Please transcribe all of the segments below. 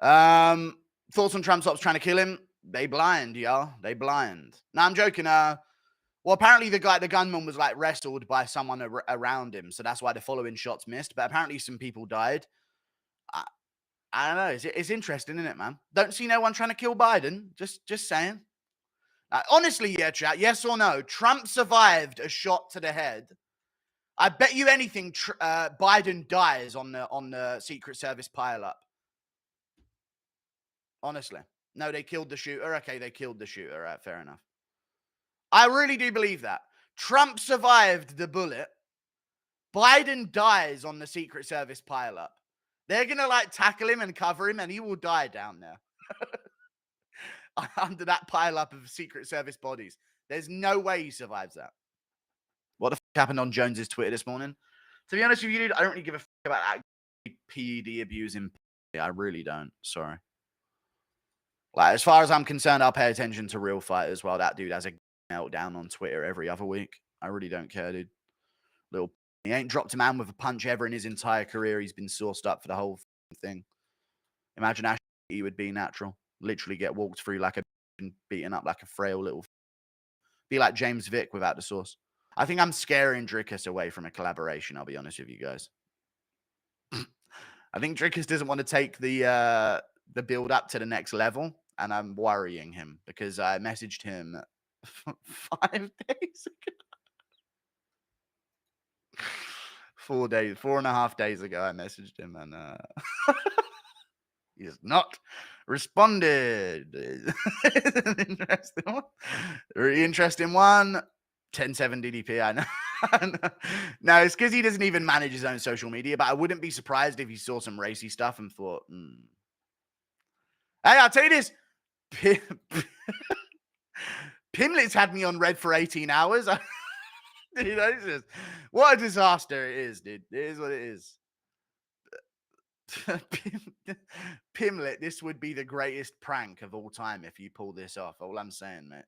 Thoughts on Trump's ops trying to kill him? They blind, y'all. They blind. No, I'm joking. Well, apparently the gunman was like wrestled by someone around him, so that's why the following shots missed. But apparently some people died. I don't know. It's interesting, isn't it, man? Don't see no one trying to kill Biden. Just saying. Honestly, yeah, chat. Yes or no? Trump survived a shot to the head. I bet you anything, Biden dies on the Secret Service pileup. Honestly, no, they killed the shooter. Okay, they killed the shooter. Right, fair enough. I really do believe that. Trump survived the bullet. Biden dies on the Secret Service pileup. They're going to like tackle him and cover him and he will die down there. Under that pileup of Secret Service bodies. There's no way he survives that. What the fuck happened on Jones's Twitter this morning? To be honest with you, dude, I don't really give a fuck about that PED abusing. I really don't. Sorry. Like, as far as I'm concerned, I'll pay attention to real fighters while that dude has a meltdown on Twitter every other week. I really don't care, dude. He ain't dropped a man with a punch ever in his entire career. He's been sourced up for the whole thing. Imagine how he would be natural. Literally get walked through like a and beaten up like a frail little. Be like James Vick without the sauce. I think I'm scaring Drickus away from a collaboration, I'll be honest with you guys. I think Drickus doesn't want to take the build up to the next level, and I'm worrying him because I messaged him 5 days ago. 4.5 days ago, I messaged him and he has not responded. An interesting one. Really interesting one. 10.7 DDP, I know. No, it's because he doesn't even manage his own social media, but I wouldn't be surprised if he saw some racy stuff and thought, Hey, I'll tell you this. Pimlet's had me on red for 18 hours. Dude, it's just, what a disaster it is, dude. It is what it is. Pimlet, this would be the greatest prank of all time if you pull this off. All I'm saying, mate.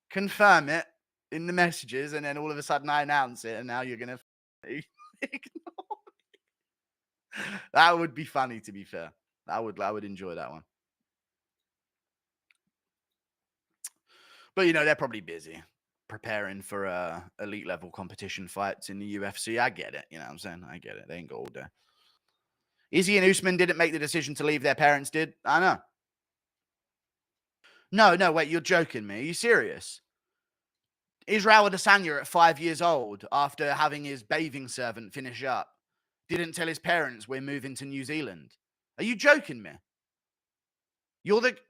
Confirm it in the messages, and then all of a sudden I announce it, and now you're going to ignore me. That would be funny, to be fair. I would enjoy that one. But, you know, they're probably busy preparing for elite level competition fights in the UFC. I get it. You know what I'm saying? I get it. They ain't got all day. Izzy and Usman didn't make the decision to leave. Their parents did. I know. No, wait. You're joking me. Are you serious? Israel Adesanya at 5 years old, after having his bathing servant finish up, didn't tell his parents we're moving to New Zealand. Are you joking me?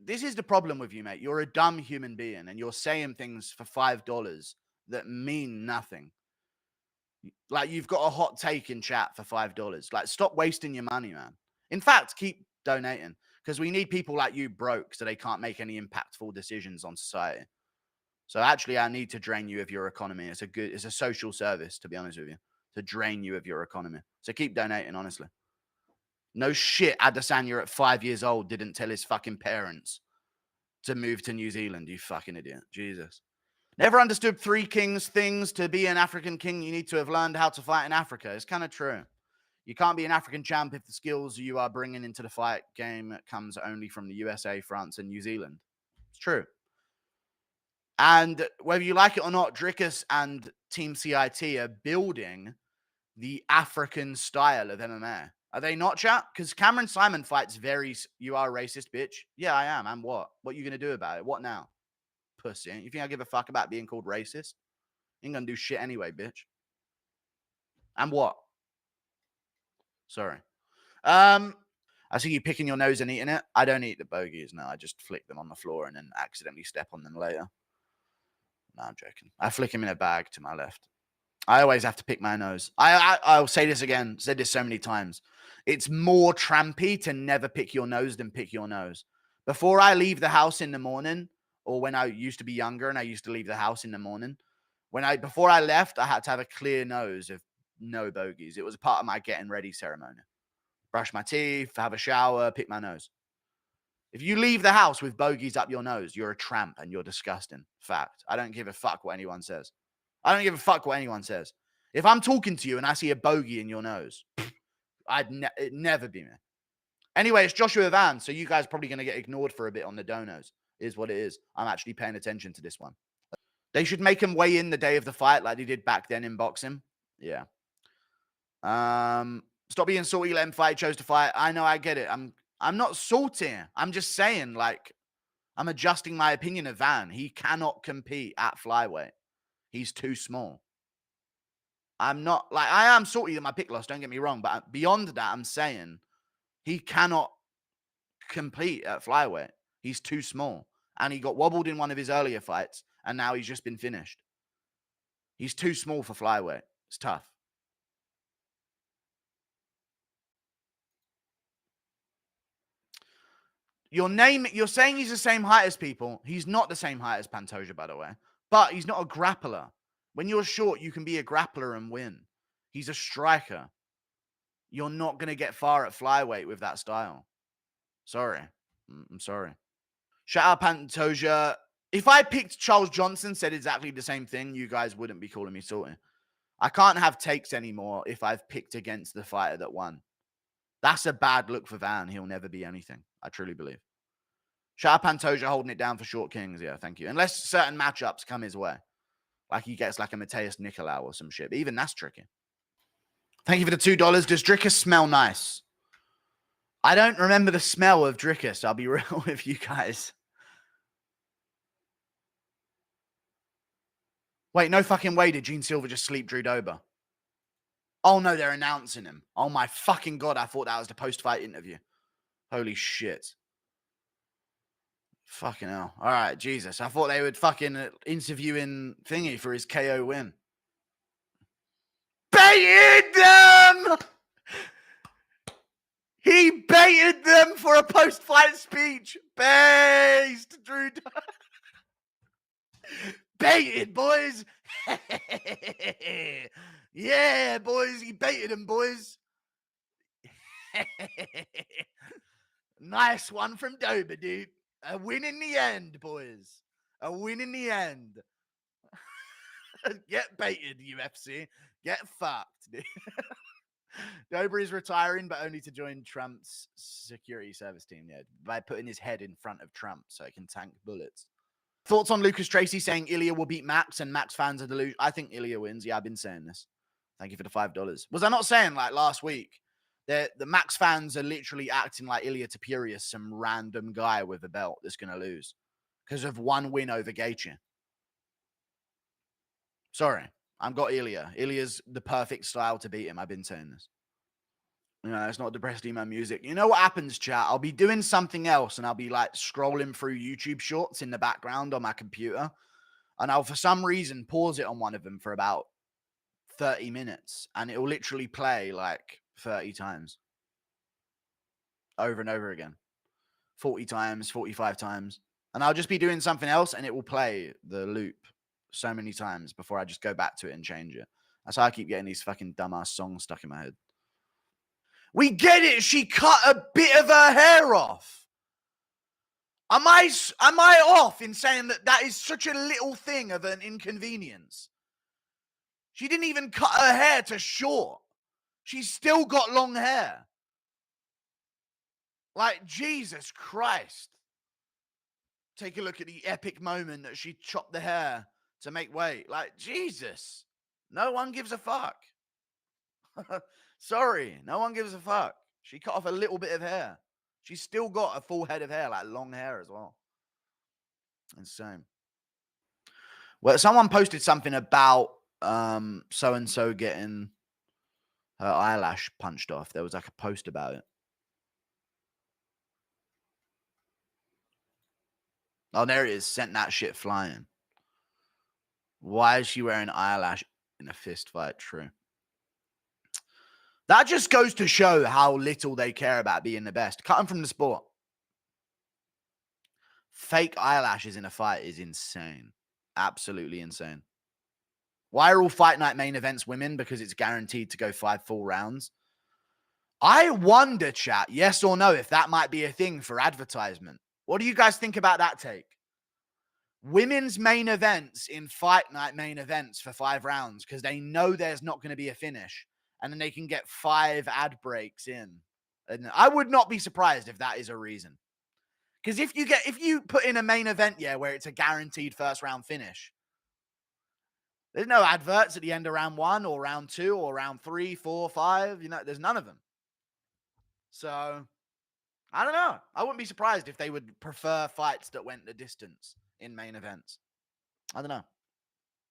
This is the problem with you, mate. You're a dumb human being and you're saying things for $5 that mean nothing. Like, you've got a hot take in chat for $5. Like, stop wasting your money, man. In fact, keep donating because we need people like you broke so they can't make any impactful decisions on society. So actually, I need to drain you of your economy. It's a social service, to be honest with you, to drain you of your economy. So keep donating, honestly. No shit, Adesanya at 5 years old didn't tell his fucking parents to move to New Zealand, you fucking idiot. Jesus. Never understood Three Kings things. To be an African king, you need to have learned how to fight in Africa. It's kind of true. You can't be an African champ if the skills you are bringing into the fight game comes only from the USA, France, and New Zealand. It's true. And whether you like it or not, Drickus and Team CIT are building the African style of MMA. Are they not, chat? Because Cameron Simon fights you are a racist, bitch. Yeah, I am. And what? What are you going to do about it? What now? Pussy. You think I give a fuck about being called racist? You ain't going to do shit anyway, bitch. And what? Sorry. I see you picking your nose and eating it. I don't eat the bogies, no. I just flick them on the floor and then accidentally step on them later. No, I'm joking. I flick them in a bag to my left. I always have to pick my nose. I'll say this again. Said this so many times. It's more trampy to never pick your nose than pick your nose. Before I leave the house in the morning, or when I used to be younger and I used to leave the house in the morning, before I left, I had to have a clear nose of no bogeys. It was a part of my getting ready ceremony. Brush my teeth, have a shower, pick my nose. If you leave the house with bogeys up your nose, you're a tramp and you're disgusting. Fact. I don't give a fuck what anyone says. I don't give a fuck what anyone says. If I'm talking to you and I see a bogey in your nose, it'd never be me. Anyway, it's Joshua Van, so you guys are probably going to get ignored for a bit on the donos, is what it is. I'm actually paying attention to this one. They should make him weigh in the day of the fight like they did back then in boxing. Yeah. Stop being salty, let him fight, chose to fight. I know, I get it. I'm not salty. I'm just saying, like, I'm adjusting my opinion of Van. He cannot compete at flyweight. He's too small. I'm not, like, I am salty that my pick lost, don't get me wrong, but beyond that, I'm saying he cannot compete at flyweight. He's too small. And he got wobbled in one of his earlier fights, and now he's just been finished. He's too small for flyweight. It's tough. You're saying he's the same height as people. He's not the same height as Pantoja, by the way. But he's not a grappler. When you're short, you can be a grappler and win. He's a striker. You're not going to get far at flyweight with that style. Sorry. I'm sorry. Shout out Pantoja. If I picked Charles Johnson, said exactly the same thing, you guys wouldn't be calling me salty. I can't have takes anymore if I've picked against the fighter that won. That's a bad look for Van. He'll never be anything. I truly believe. Shout out Pantoja holding it down for Short Kings. Yeah, thank you. Unless certain matchups come his way. Like he gets like a Mateus Nicolau or some shit. But even that's tricky. Thank you for the $2. Does Drickus smell nice? I don't remember the smell of Drickus. I'll be real with you guys. Wait, no fucking way did Gene Silver just sleep Drew Dober. Oh no, they're announcing him. Oh my fucking God, I thought that was the post-fight interview. Holy shit. Fucking hell. All right, Jesus. I thought they would fucking interviewing Thingy for his KO win. Baited them! He baited them for a post-fight speech. Based Drew. Baited, boys. Yeah, boys. He baited them, boys. Nice one from Dober, dude. A win in the end, boys. A win in the end. Get baited, UFC. Get fucked, dude. Dober is retiring, but only to join Trump's security service team, yeah, by putting his head in front of Trump so he can tank bullets. Thoughts on Lucas Tracy saying Ilya will beat Max and Max fans are delusional? I think Ilya wins. Yeah, I've been saying this. Thank you for the $5. Was I not saying, like, last week? The Max fans are literally acting like Ilya Topuria is some random guy with a belt that's going to lose because of one win over Gaethje. Sorry, I've got Ilya. Ilya's the perfect style to beat him. I've been saying this. You know, it's not depressed emo music. You know what happens, chat? I'll be doing something else and I'll be like scrolling through YouTube shorts in the background on my computer. And I'll, for some reason, pause it on one of them for about 30 minutes. And it will literally play like 30 times. Over and over again. 40 times, 45 times. And I'll just be doing something else and it will play the loop so many times before I just go back to it and change it. That's how I keep getting these fucking dumbass songs stuck in my head. We get it. She cut a bit of her hair off. Am I off in saying that is such a little thing of an inconvenience? She didn't even cut her hair to short. She's still got long hair. Like, Jesus Christ. Take a look at the epic moment that she chopped the hair to make weight. Like, Jesus. No one gives a fuck. Sorry, no one gives a fuck. She cut off a little bit of hair. She's still got a full head of hair, like long hair as well. Insane. Well, someone posted something about so-and-so getting her eyelash punched off. There was like a post about it. Oh, there it is. Sent that shit flying. Why is she wearing eyelash in a fist fight? True. That just goes to show how little they care about being the best. Cut them from the sport. Fake eyelashes in a fight is insane. Absolutely insane. Why are all fight night main events women? Because it's guaranteed to go 5 full rounds. I wonder, chat, yes or no, if that might be a thing for advertisement. What do you guys think about that take? Women's main events in fight night main events for 5 rounds because they know there's not going to be a finish. And then they can get 5 ad breaks in And I would not be surprised if that is a reason. Because if you put in a main event, yeah, where it's a guaranteed first round finish, there's no adverts at the end of round 1 or round 2 or round 3, 4, 5. You know, there's none of them. So I don't know. I wouldn't be surprised if they would prefer fights that went the distance in main events. I don't know.